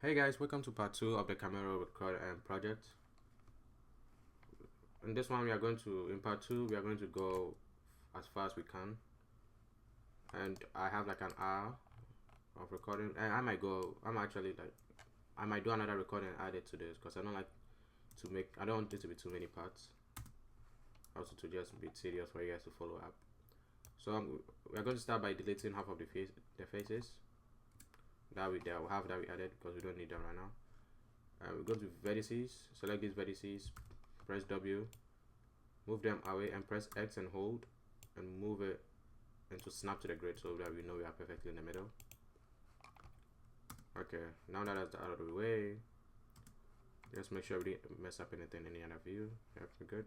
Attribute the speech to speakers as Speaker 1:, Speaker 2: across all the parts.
Speaker 1: Hey guys, welcome to part 2 of the Camaro project. In this one, in part 2, we are going to go as far as we can. And I have like an hour of recording, and I might do another recording and add it to this because I don't want it to be too many parts. Also to just be tedious for you guys to follow up. So we are going to start by deleting half of the faces. We'll have that we added because we don't need them right now. We go to vertices, select these vertices, press W, move them away and press X and hold and move it into snap to the grid so that we know we are perfectly in the middle. Okay, now that that's out of the way, just make sure we didn't mess up anything in the other view. Yep, we're good.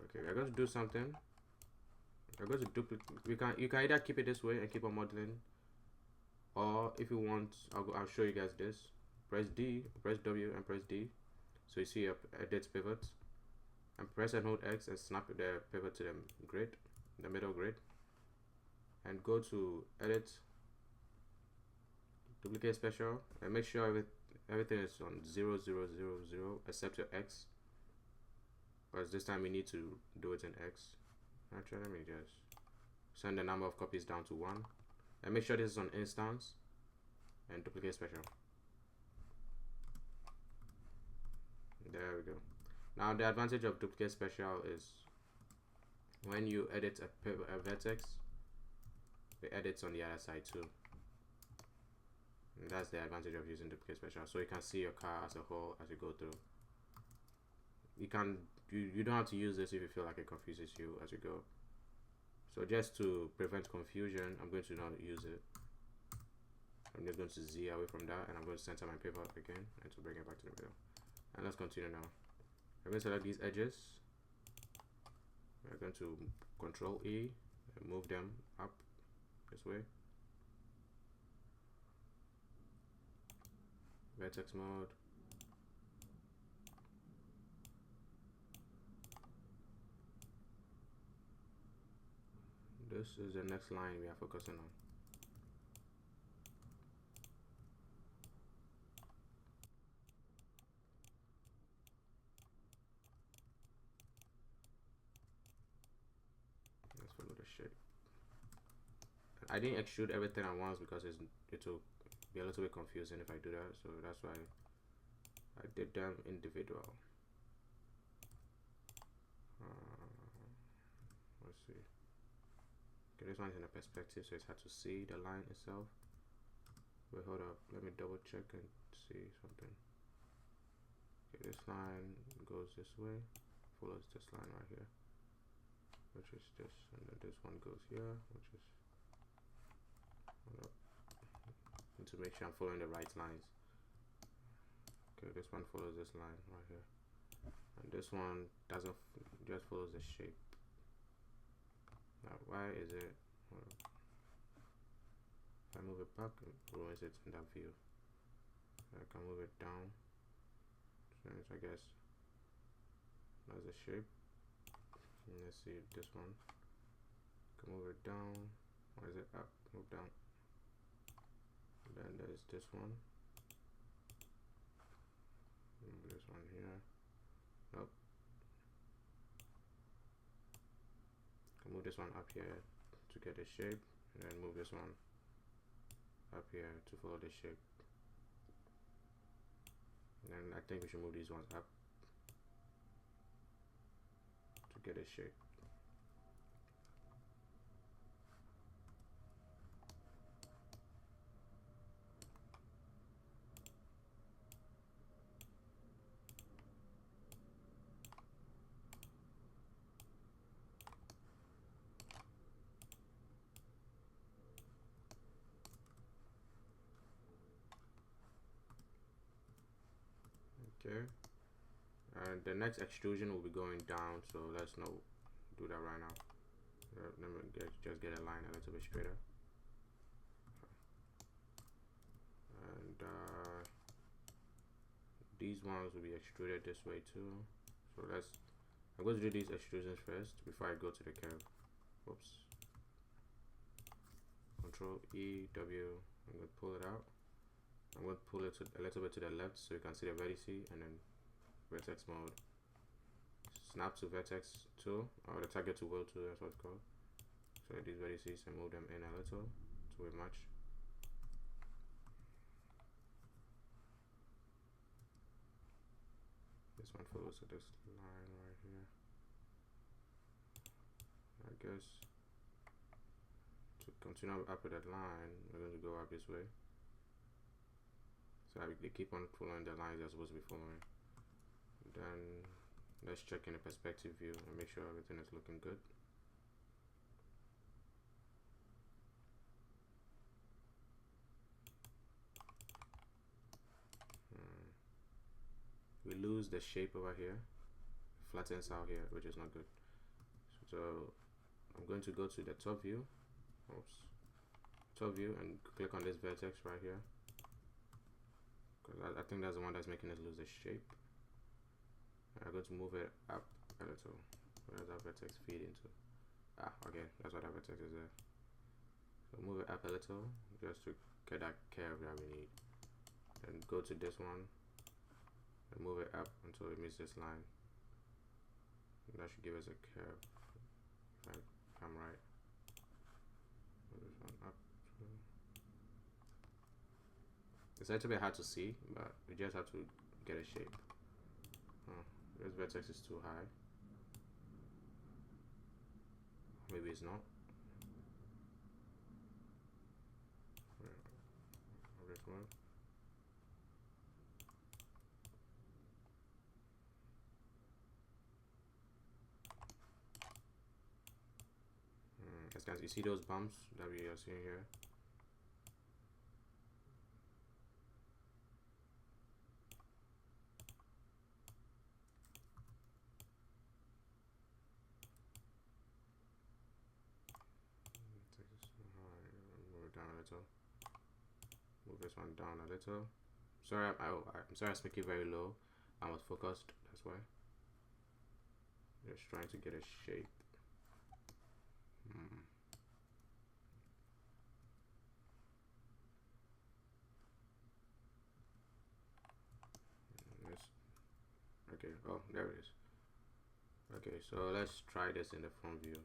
Speaker 1: Okay, we're going to do something. We're going to duplicate. You can either keep it this way and keep on modeling, or if you want, I'll show you guys this. Press W and press D, so you see your edit pivots, and press and hold X and snap the pivot to the grid, the middle grid, and go to edit, duplicate special, and make sure everything is on 0, 0, 0, 0 except your X, because this time we need to do it in X. Actually, let me just send the number of copies down to 1, and make sure this is on instance, and duplicate special. There we go. Now the advantage of duplicate special is when you edit a vertex, it edits on the other side too. And that's the advantage of using duplicate special. So you can see your car as a whole as you go through. You don't have to use this if you feel like it confuses you as you go. So just to prevent confusion, I'm going to not use it. I'm just going to Z away from that, and I'm going to center my pivot again and to bring it back to the middle. And let's continue now. I'm going to select these edges. We're going to Control E and move them up this way. Vertex mode. This is the next line we are focusing on. Let's follow the shape. I didn't extrude everything at once because it will be a little bit confusing if I do that, so that's why I did them individual. Let's see. Okay, this one's in a perspective, so it's hard to see the line itself. Wait, hold up. Let me double check and see something. Okay, this line goes this way, follows this line right here, which is this, and then this one goes here, which is. Hold up. Need to make sure I'm following the right lines. Okay, this one follows this line right here, and this one doesn't, just follows the shape. Now, why is it? If I move it back, it ruins it in that view. I can move it down. So I guess that's the shape. And let's see this one. Can move it down. Why is it up? Move down. And then there's this one. Move this one here. Nope. Move this one up here to get the shape, and then move this one up here to follow the shape. And then I think we should move these ones up to get a shape. Okay, and the next extrusion will be going down, so let's not do that right now. Let me just get a line a little bit straighter, and these ones will be extruded this way too. So I'm going to do these extrusions first before I go to the curve. Whoops. Control E, W, I'm going to pull it out. I'm going to pull it a little bit to the left so you can see the vertice, and then vertex mode. Snap to vertex tool, or the target to wheel tool, that's what it's called. So these vertices, and move them in a little to a match. This one follows this line right here. I guess to continue up with that line, we're going to go up this way. So they keep on following the lines they're supposed to be following. Then let's check in the perspective view and make sure everything is looking good. We lose the shape over here, flattens out here, which is not good. So I'm going to go to the top view, and click on this vertex right here, because I think that's the one that's making us lose the shape. I'm going to move it up a little. Where does that vertex feed into? Okay, that's what that vertex is there. So move it up a little just to get that curve that we need. Then go to this one and move it up until it meets this line. And that should give us a curve. If I'm right. Move this one up. It's a little bit hard to see, but we just have to get a shape. This vertex is too high. Maybe it's not. This one. Guys, you see those bumps that we are seeing here? Move it down a little. Move this one down a little. Sorry, I'm sorry I speak it very low. I was focused, that's why. Just trying to get a shape. Okay, oh, there it is. Okay, so let's try this in the front view.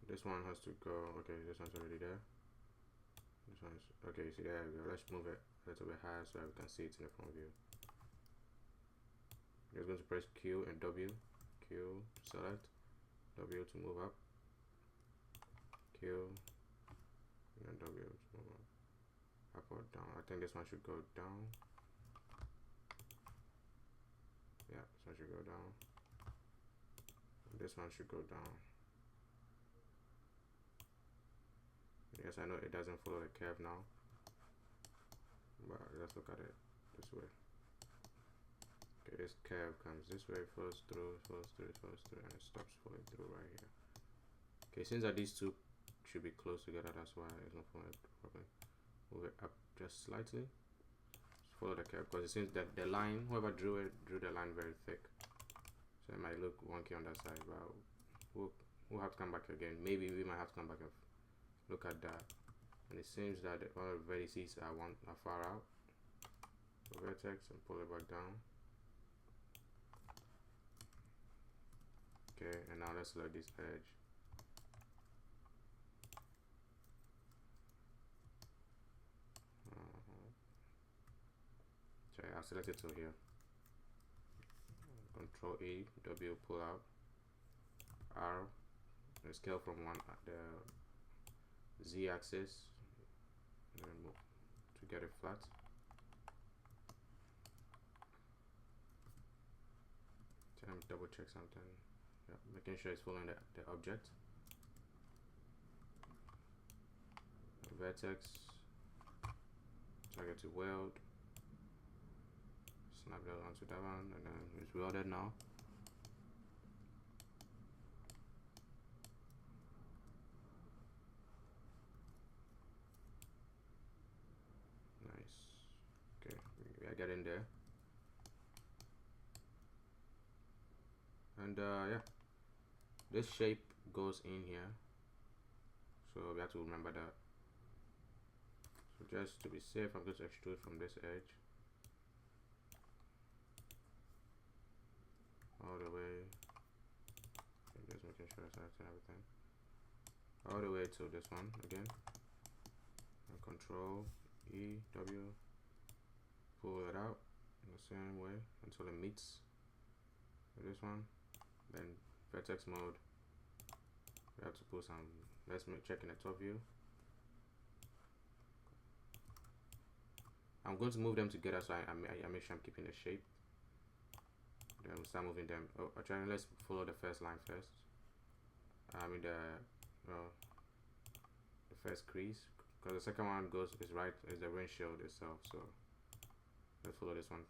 Speaker 1: This one has to go. Okay, this one's already there. This one's okay. See, there we go. Let's move it a little bit higher so we can see it in the front view. You're going to press Q and W. Q to select, W to move up, Q and W to move up or down. I think this one should go down. Yeah, this one should go down. And this one should go down. Yes, I know it doesn't follow the curve now, but let's look at it this way. Okay, this curve comes this way, follows through, and it stops following through right here. Okay, since that these two should be close together, that's why it's not following properly. Move it up just slightly. Just follow the curve, because it seems that the line, whoever drew the line very thick, so it might look wonky on that side. But we'll have to come back again. Maybe we might have to come back and look at that. And it seems that all the vertices are far out. So vertex and pull it back down. Okay, and now let's select this edge. Okay, I'll select it till here. Control E, W, pull out. R, and scale from the Z axis, and then move to get it flat. So I'm double check something. Yeah, making sure it's following the object. Vertex, target to weld, snap that onto that one, and then it's welded now. Nice. Okay, I get in there. And yeah, this shape goes in here, so we have to remember that. So just to be safe, I'm going to extrude from this edge all the way. I'm just making sure it's selecting everything all the way to this one again, and Control E W, pull it out in the same way until it meets with this one. Then vertex mode, we have to put some, let's check in the top view. I'm going to move them together so I make sure I'm keeping the shape. Then we'll start moving them. Oh, actually, let's follow the first line first. I mean the first crease, because the second one is the windshield itself. So let's follow this one.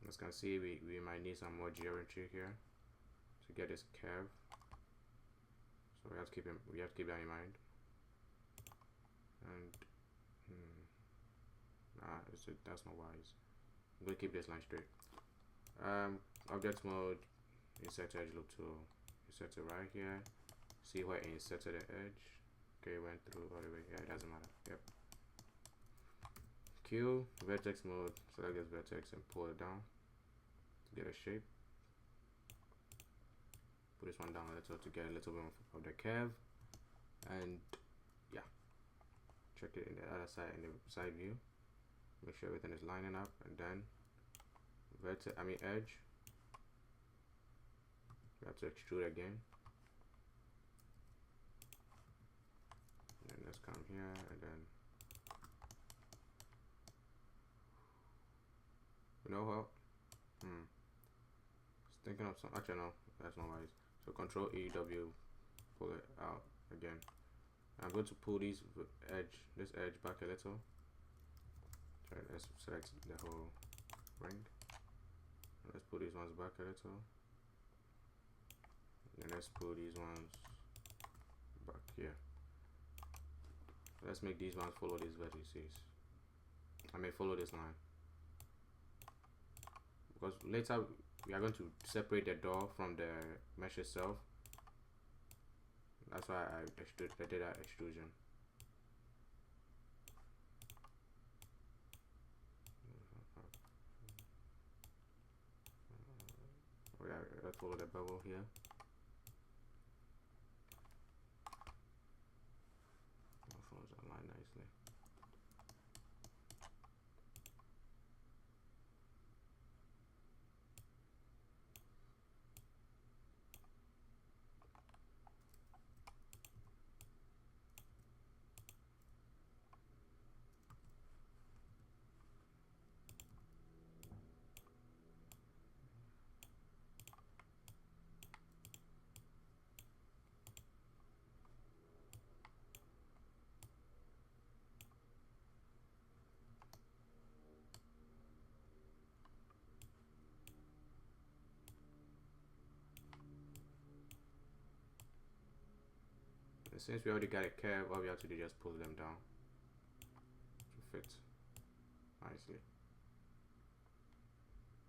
Speaker 1: As you can see, we might need some more geometry here to get this curve. So we have to keep that in mind. And that's not wise. I'm gonna keep this line straight. Object mode, insert edge loop tool. Insert it right here. See where it inserted the edge. Okay, it went through all the way. Yeah, it doesn't matter. Yep. Q, vertex mode. Select this vertex and pull it down to get a shape. Put this one down a little to get a little bit of the curve. And yeah, check it in the other side, in the side view. Make sure everything is lining up, and then edge. We have to extrude again. And then let's come here, and then you know what? Thinking of some. Actually, no, that's not wise. So Control E W, pull it out again. I'm going to pull this edge back a little. Let's select the whole ring. Let's pull these ones back a little. And let's pull these ones back here. Let's make these ones follow these vertices. Follow this line. Because later we are going to separate the door from the mesh itself. That's why I did that extrusion. Let's follow the bevel here. That follows that line nicely. And since we already got a curve, all we have to do is just pull them down to fit nicely.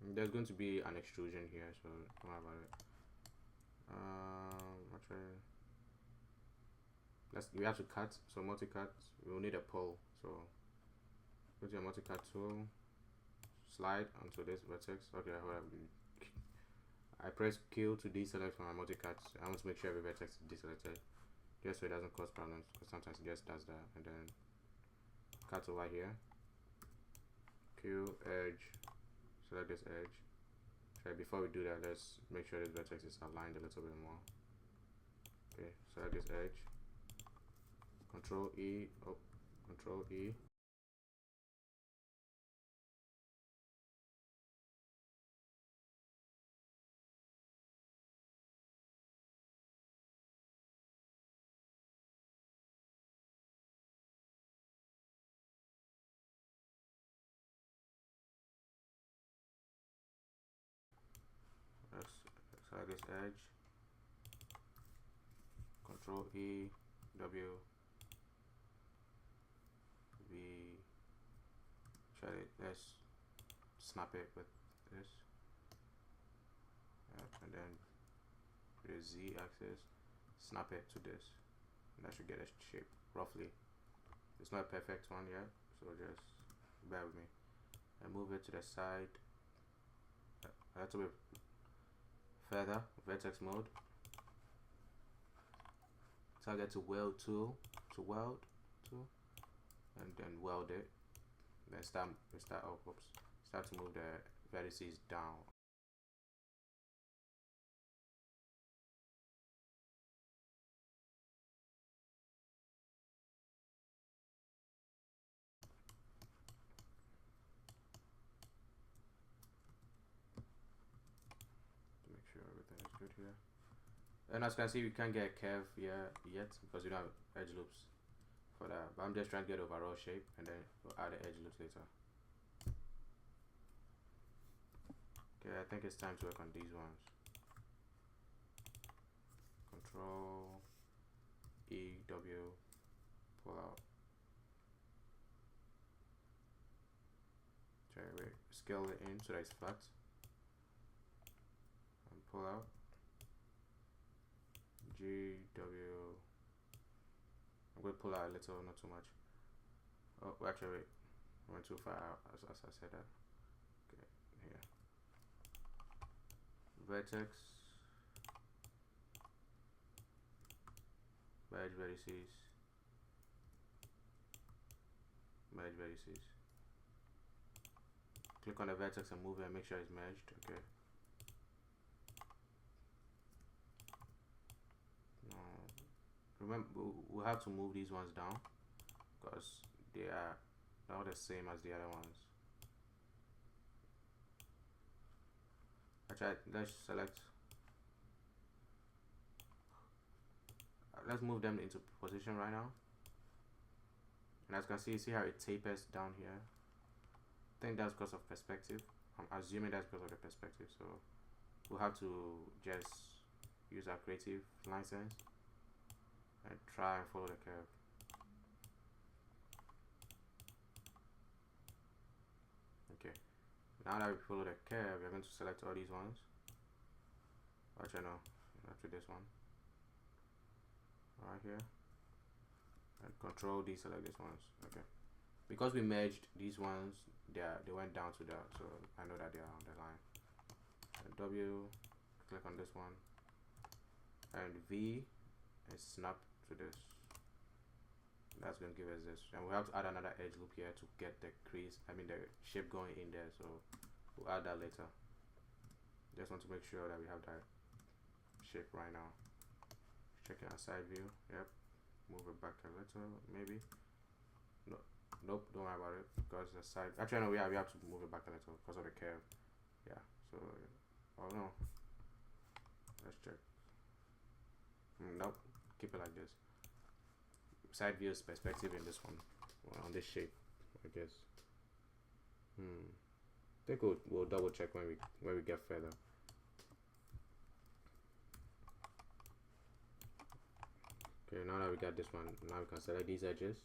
Speaker 1: And there's going to be an extrusion here, so don't worry about it. Actually, we have to cut, so multi-cut, we will need a pole. So go to your multi-cut tool, slide onto this vertex. Okay, I press Q to deselect from my multi-cut. I want to make sure every vertex is deselected, just so it doesn't cause problems, because sometimes it just does that. And then cut over here, Q, edge, select this edge. Okay, before we do that, let's make sure this vertex is aligned a little bit more. Okay, select this edge, Control E, Control E. Let's select this edge, Control E, W, V, let's snap it with this, and then with a Z axis, snap it to this, and that should get a shape roughly. It's not a perfect one yet, so just bear with me. And move it to the side a little bit further, vertex mode. Target to weld tool, and then weld it. Then start to move the vertices down. To make sure everything is good here. And as you can see, we can't get a curve here yet because we don't have edge loops for that. But I'm just trying to get overall shape, and then we'll add the edge loops later. Okay, I think it's time to work on these ones. Control E, W, pull out. Try to scale it in so that it's flat. And pull out. G, W. I'm going to pull out a little, not too much. Oh, actually, wait. I went too far out as I said that. Okay, here. Vertex. Merge vertices. Merge vertices. Click on the vertex and move it and make sure it's merged. Okay. Remember, we'll have to move these ones down because they are not the same as the other ones. Actually, let's select. Let's move them into position right now. And as you can see how it tapers down here. I think that's because of perspective. I'm assuming that's because of the perspective. So we'll have to just use our creative line sense and try and follow the curve. Okay, now that we follow the curve, we're going to select all these ones. Actually, no, after this one, right here, and Control deselect these ones. Okay, because we merged these ones, they went down to that, so I know that they are on the line. And W, click on this one, and V, and snap to this. That's going to give us this, and we have to add another edge loop here to get the crease, the shape going in there, so we'll add that later. Just want to make sure that we have that shape right now. Checking our side view. Yep, move it back a little, maybe. No, nope, don't worry about it because the side, actually no, we have to move it back a little because of the curve. Yeah, so oh no, let's check. Nope, keep it like this. Side views perspective in this one, on this shape, I guess. I think we'll double check when we get further. Okay, now that we got this one, now we can select these edges.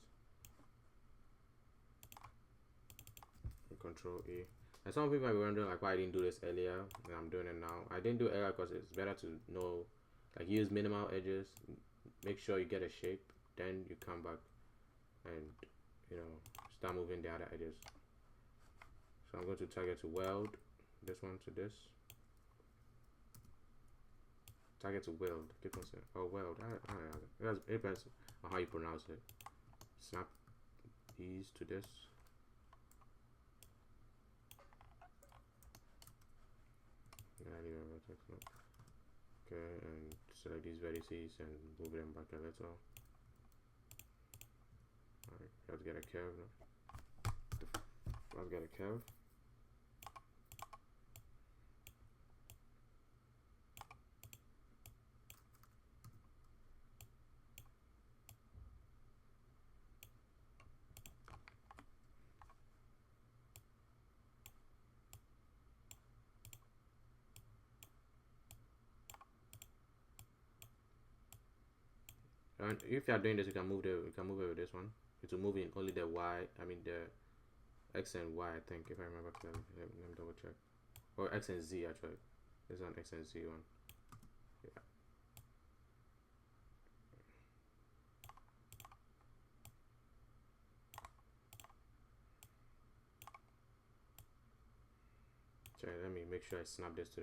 Speaker 1: Control E. And some people might be wondering like why I didn't do this earlier, and I'm doing it now. I didn't do it earlier because it's better to know, like, use minimal edges, make sure you get a shape, then you come back and start moving the other edges. So I'm going to target to weld this one to this. Target to weld. Keep on saying, oh, weld. It depends on how you pronounce it. Snap these to this. Okay, and select these vertices and move them back a little. Alright, let's get a curve now. Let's get a curve. And if you are doing this, you can move it with this one. It will move in only the Y, the X and Y, I think, if I remember clearly. Let me double check. Or X and Z actually. This is an X and Z one. Yeah. Sorry, let me make sure I snap this to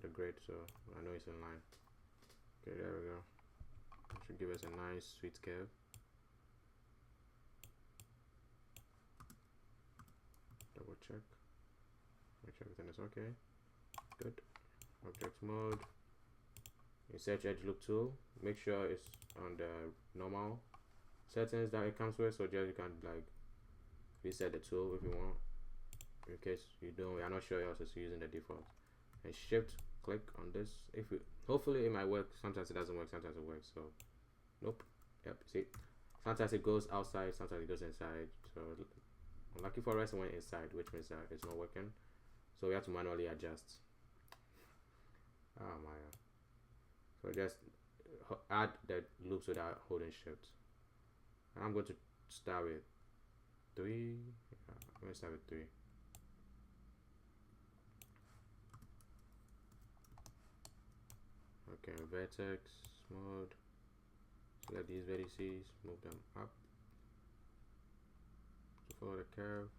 Speaker 1: the grid so I know it's in line. Okay, there we go. It should give us a nice sweet curve. Double check. Make sure everything is okay. Good. Object mode. Insert edge loop tool. Make sure it's on the normal settings that it comes with, so just you can like reset the tool if you want. In case you don't, you're not sure you're also using the default. And shift click on this. If you, hopefully it might work. Sometimes it doesn't work. Sometimes it works. So nope. Yep. See, sometimes it goes outside. Sometimes it goes inside. So unlucky for us, it went inside, which means that it's not working. So we have to manually adjust. Oh my god. So just add the loops without holding shift. And I'm going to start with 3. Yeah, I'm going to start with 3. Okay, vertex mode. Select these vertices, move them up to follow the curve.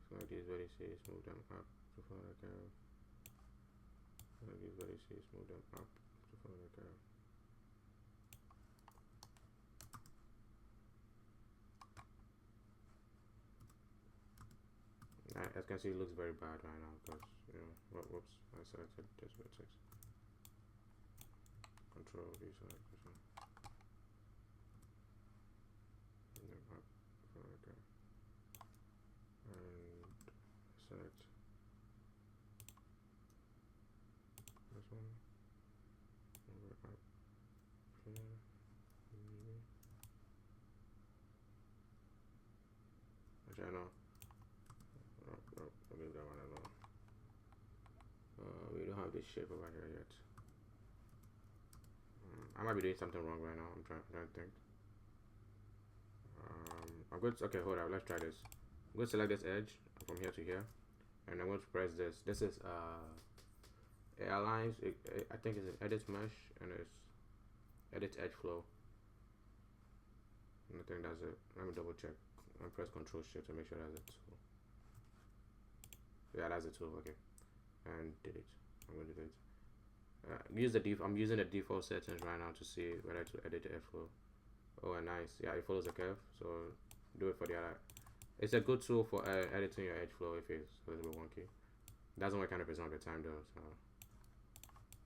Speaker 1: Select these vertices, move them up to follow the curve. Select these vertices, move them up to follow the curve. As you can see, it looks very bad right now because, you know, whoops, I selected this vertex. Control deselect this one. And then up for like a, and select this one. Move it up here. Maybe. Actually, I know. I'll leave that one alone. We don't have this shape over here yet. I might be doing something wrong right now. I'm trying to think. I'm going to, okay, hold on. Let's try this. I'm going to select this edge from here to here, and I'm going to press this. This is it aligns. I think it's an edit mesh, and it's edit edge flow. And I think that's it. Let me double check. I press Control Shift to make sure that's it. Yeah, that's the tool. Okay, and delete. I'm going to delete. I'm using the default settings right now to see whether to edit the airflow. Oh, nice. Yeah, it follows the curve. So do it for the other. It's a good tool for editing your edge flow if it's a little bit wonky. It doesn't work 100% of the time though. So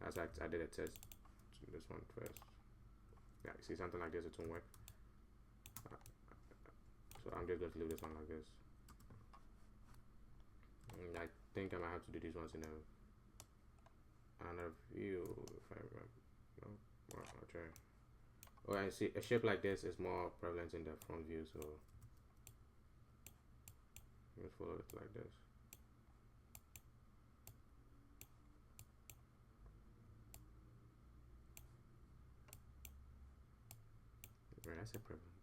Speaker 1: that's why I did a test to this one first. Yeah, you see something like this, it won't work. So I'm just going to leave this one like this. And I think I might have to do these ones in another view if I remember. No, well, I'll try. Oh, I see a shape like this is more prevalent in the front view, so let's follow it like this. Wait, I said prevalent.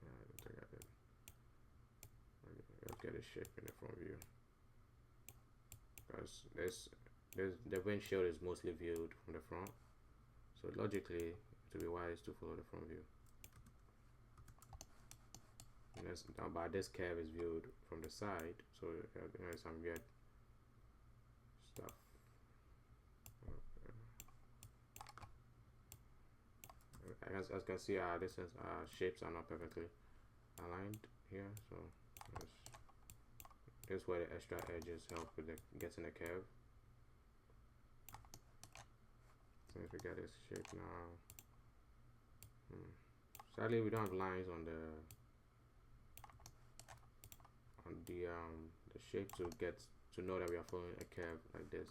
Speaker 1: Yeah, I don't think I did. Let's get a shape in the front view, because the windshield is mostly viewed from the front, so logically it would be wise to follow the front view. And but this curve is viewed from the side, so there's some weird stuff. As you can see, this is shapes are not perfectly aligned here, so this is where the extra edges help with getting the curve. So if we get this shape now, sadly we don't have lines on the shape to get to know that we are following a curve like this.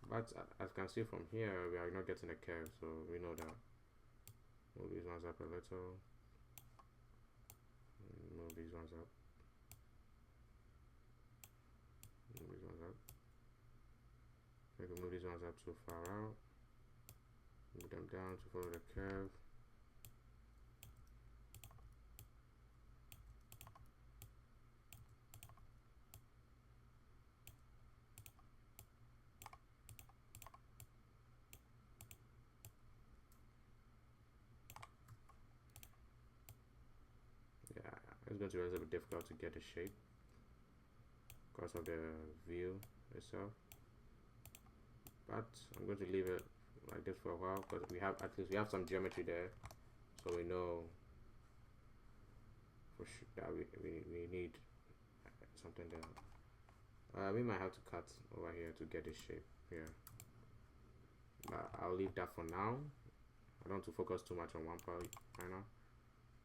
Speaker 1: But as you can see from here, we are not getting a curve, so we know that. Move these ones up a little. Move these ones up. Move these ones up. We can move these ones up too far out. Move them down to follow the curve. Yeah, it's going to be a little bit difficult to get the shape, because of the view itself, but I'm going to leave it like this for a while because we have at least we have some geometry there, so we know for sure that we need something there. We might have to cut over here to get this shape here, but I'll leave that for now. I don't want to focus too much on one part right now,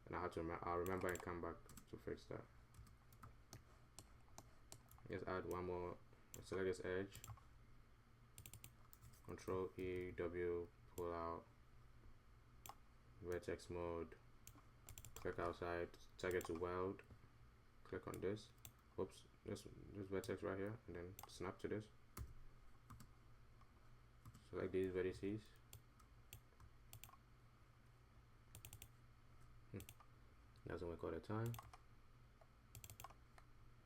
Speaker 1: and I'll remember and come back to fix that. Let's add one more. Select this edge, Control E, W, pull out, vertex mode, click outside, target to weld, click on this, oops, this vertex right here, and then snap to this. Select these vertices. Doesn't work all the time.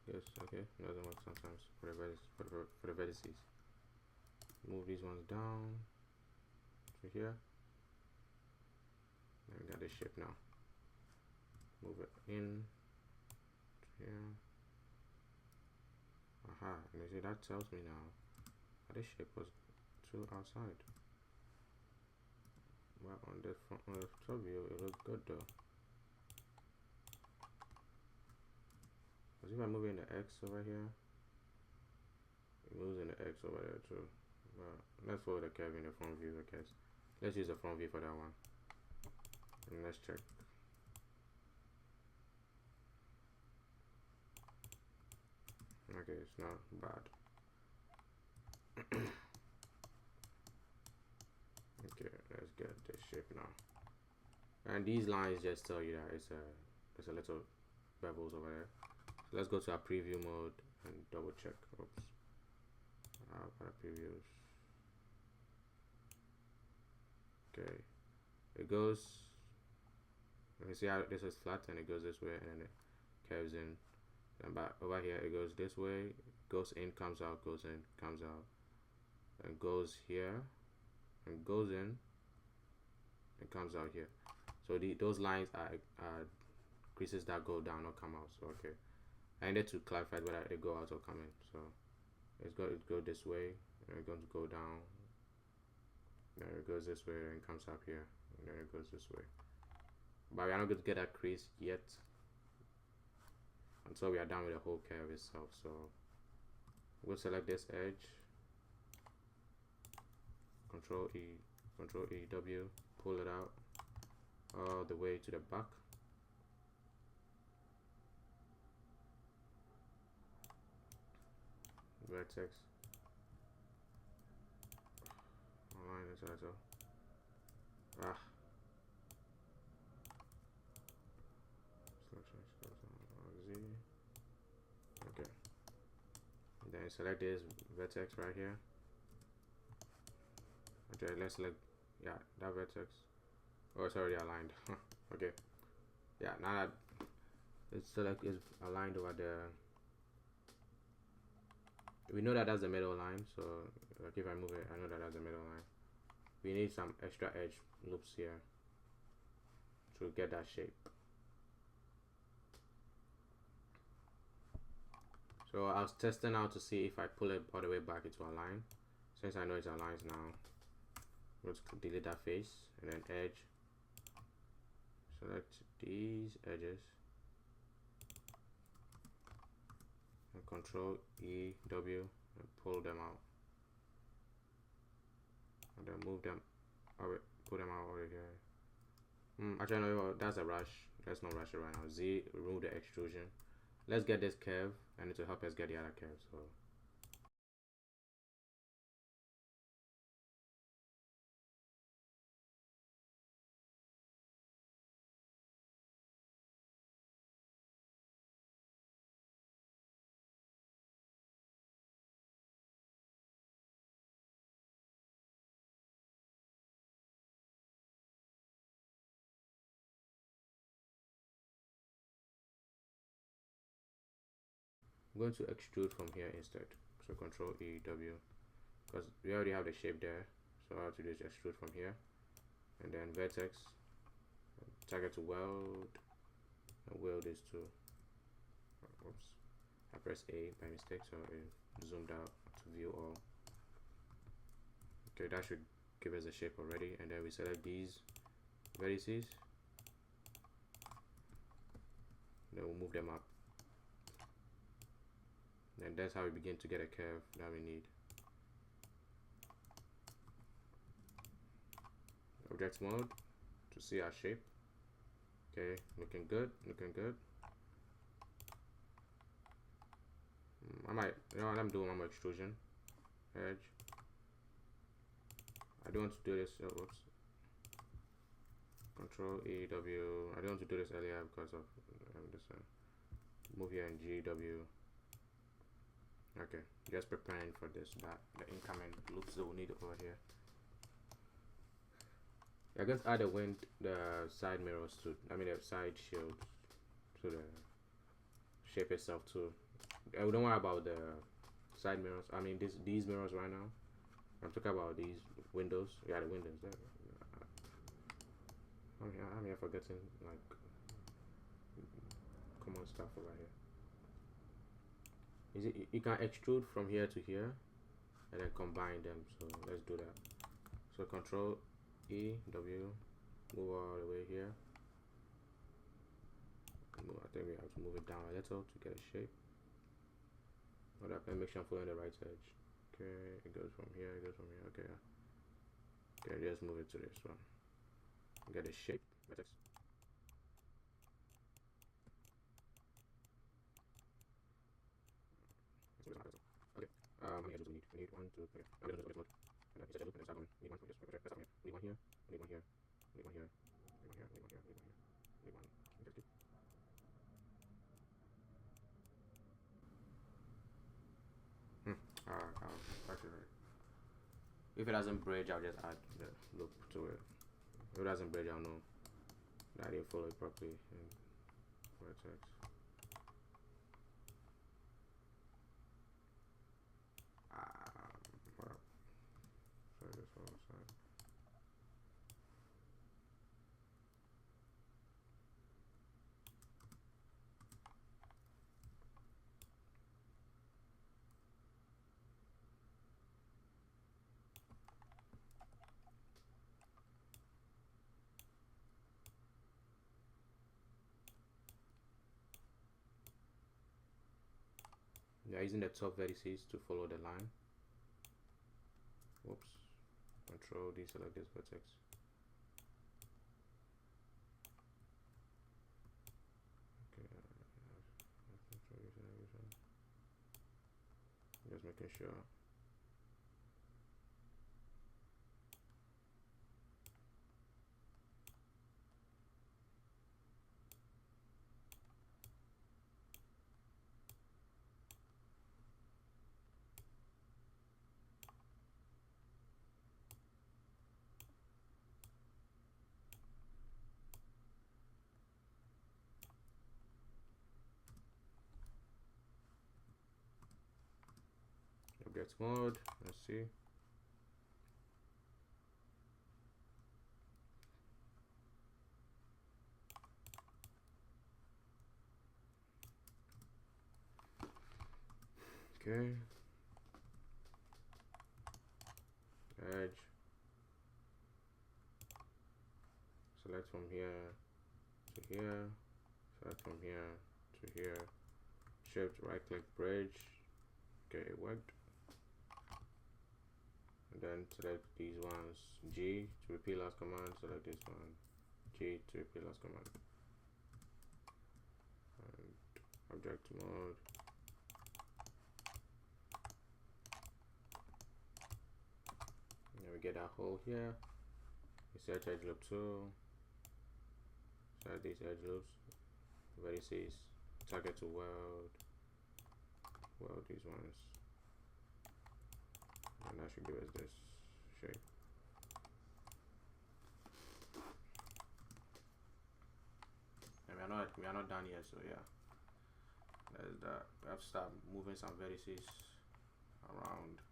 Speaker 1: Yes, okay, doesn't work sometimes for the vertices. Move these ones down to here. And we got this shape now. Move it in to here. Aha, and you see that tells me now that this shape was too outside. Well, on the front, on the top view, it looks good though. Because if I move in the X over here, it moves in the X over there too. But let's follow the curve in the front view, I guess. Let's use the front view for that one. And let's check. Okay, it's not bad. Okay, let's get this shape now. And these lines just tell you that it's a little bevels over there. So let's go to our preview mode and double check. Oops. Our previews. Okay. It goes. You see how this is flat and it goes this way and then it curves in. And back over here it goes this way, goes in, comes out, goes in, comes out, and goes here, and goes in, and comes out here. So those lines are creases that go down or come out. So okay. I need to clarify whether they go out or come in. So it's going to go this way, and it's going to go down. Then it goes this way, and comes up here, and then it goes this way. But we are not going to get that crease yet until we are done with the whole curve itself. So we'll select this edge, Control E, W, pull it out all the way to the back. Vertex, align this also. Z. Okay. And then select this vertex right here. Okay, let's select, yeah, that vertex. Oh, it's already aligned. Okay. Yeah, now that it's aligned over there. We know that that's the middle line, so like if I move it, I know that that's the middle line. We need some extra edge loops here to get that shape. So I was testing out to see if I pull it all the way back into a line. Since I know it's aligned now, let's delete that face and then edge. Select these edges and Control E, W, and pull them out. And then move them, put them out over here. Actually, no, that's a rush. Let's not rush it right now. Z, remove the extrusion. Let's get this curve, and it will help us get the other curve. So I'm going to extrude from here instead. So Control E, W, because we already have the shape there. So all I have to do is extrude from here, and then vertex, target to weld, and weld this too. Oops. I pressed A by mistake, so it zoomed out to view all. Okay, that should give us a shape already, and then we select these vertices, then we'll move them up, and that's how we begin to get a curve that we need. Object mode to see our shape. Okay, looking good, looking good. I might, you know what I'm doing, I'm extrusion edge. I don't want to do this, whoops. Control E, W. I don't want to do this earlier because of this move here and G, W. Okay, just preparing for this, the incoming loops that we'll need over here. I guess add the side mirrors to, the side shields to the shape itself too. I don't worry about the side mirrors. These mirrors right now. I'm talking about these windows. Yeah, the windows. I'm here forgetting like common stuff over here. Is it you can extrude from here to here and then combine them? So let's do that. So Control E, W, move all the way here. I think we have to move it down a little to get a shape. Hold up, and make sure I'm following the right edge. Okay, it goes from here, it goes from here. Okay, okay, just move it to this one. Get a shape. Vertex. Okay. How many edges do we need? We need 1, 2, 3. I'm gonna do this mode. And then you set a loop and then start going. Need one. Just press on here. Need one here. Need one here. Need one here. Need one here. Need one here. Need one here. Need one. Okay. Actually, right. If it doesn't bridge, I'll just add the loop to it. If it doesn't bridge, I'll know that I didn't follow it properly. And vertex. Hold up. Try this one side. Yeah, using the top vertices to follow the line. Whoops. Control D, select this vertex. Okay. Just making sure. Object mode, let's see. Okay. Edge. Select from here to here. Select from here to here. Shift right click bridge. Okay, it worked. And then select these ones. G to repeat last command. Select this one. G to repeat last command. And object mode. And we get that hole here. We search edge loop 2. Select these edge loops. Vertices. Target to weld. Weld these ones. And that should give us this shape. And we are not done yet, so yeah. There's that. We have to start moving some vertices around.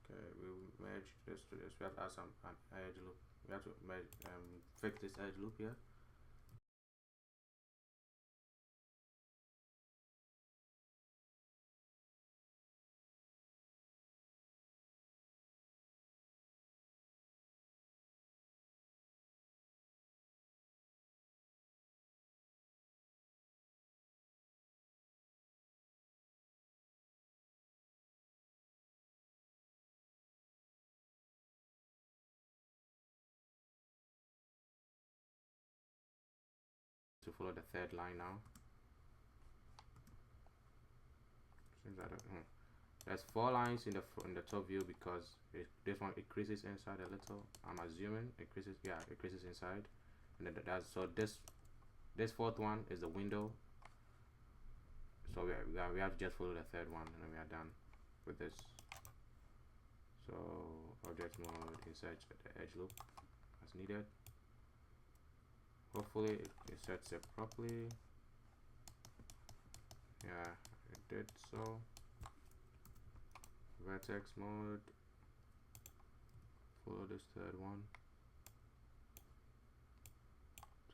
Speaker 1: Okay, we will merge this to this. We have to add an edge loop. We have to merge, fix this edge loop here. follow the third line now. Seems that there's 4 lines in the top view because this one increases inside a little. I'm assuming it increases, yeah, it increases inside, and then that's so this fourth one is the window. So we have to just follow the third one, and then we are done with this. So object mode, insert the edge loop as needed. Hopefully it sets it properly. Yeah, it did so. Vertex mode, follow this third one.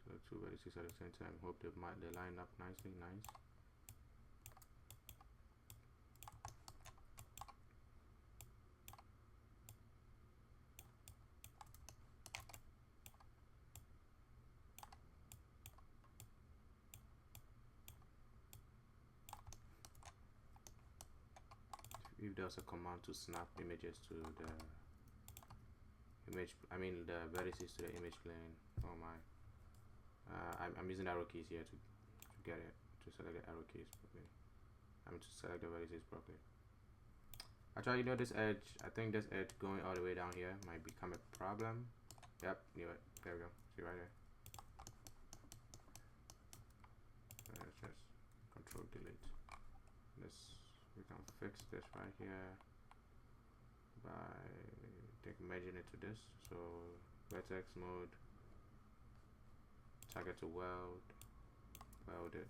Speaker 1: So 2 vertices at the same time. Hope they line up nicely. Nice. If there's a command to snap images to the image, I mean the vertices to the image plane. Oh my, I'm using arrow keys here to get it, to select the arrow keys properly. I'm to select the vertices properly. Actually, you know, this edge, I think this edge going all the way down here might become a problem. Yep, knew it. There we go. See right there. Let's just control delete this. We can fix this right here by merging it to this. So vertex mode, target to weld it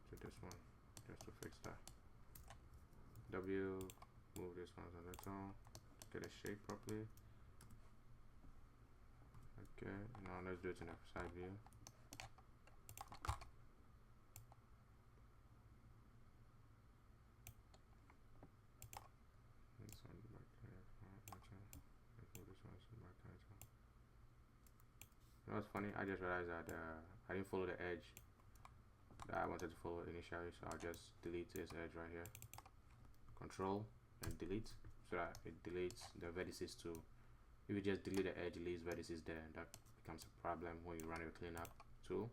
Speaker 1: to this one, just to fix that. W, move this one on its own, get a shape properly. Okay, now let's do it in the side view. That's funny. I just realized that I didn't follow the edge that I wanted to follow initially, so I'll just delete this edge right here. Control and delete, so that it deletes the vertices too. If you just delete the edge, it leaves vertices there, and that becomes a problem when you run your cleanup tool.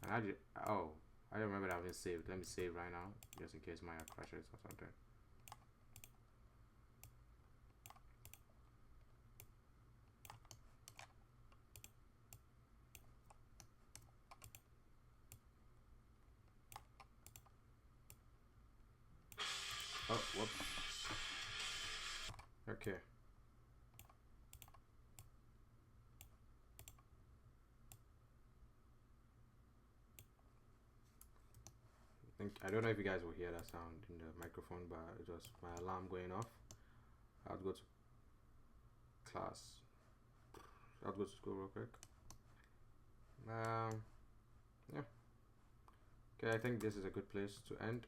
Speaker 1: And I don't remember that I've been saved. Let me save right now, just in case Maya crashes or something. Oh, whoops. Okay. I don't know if you guys will hear that sound in the microphone, but it was my alarm going off. I'll go to class. I'll go to school real quick. Yeah. Okay, I think this is a good place to end.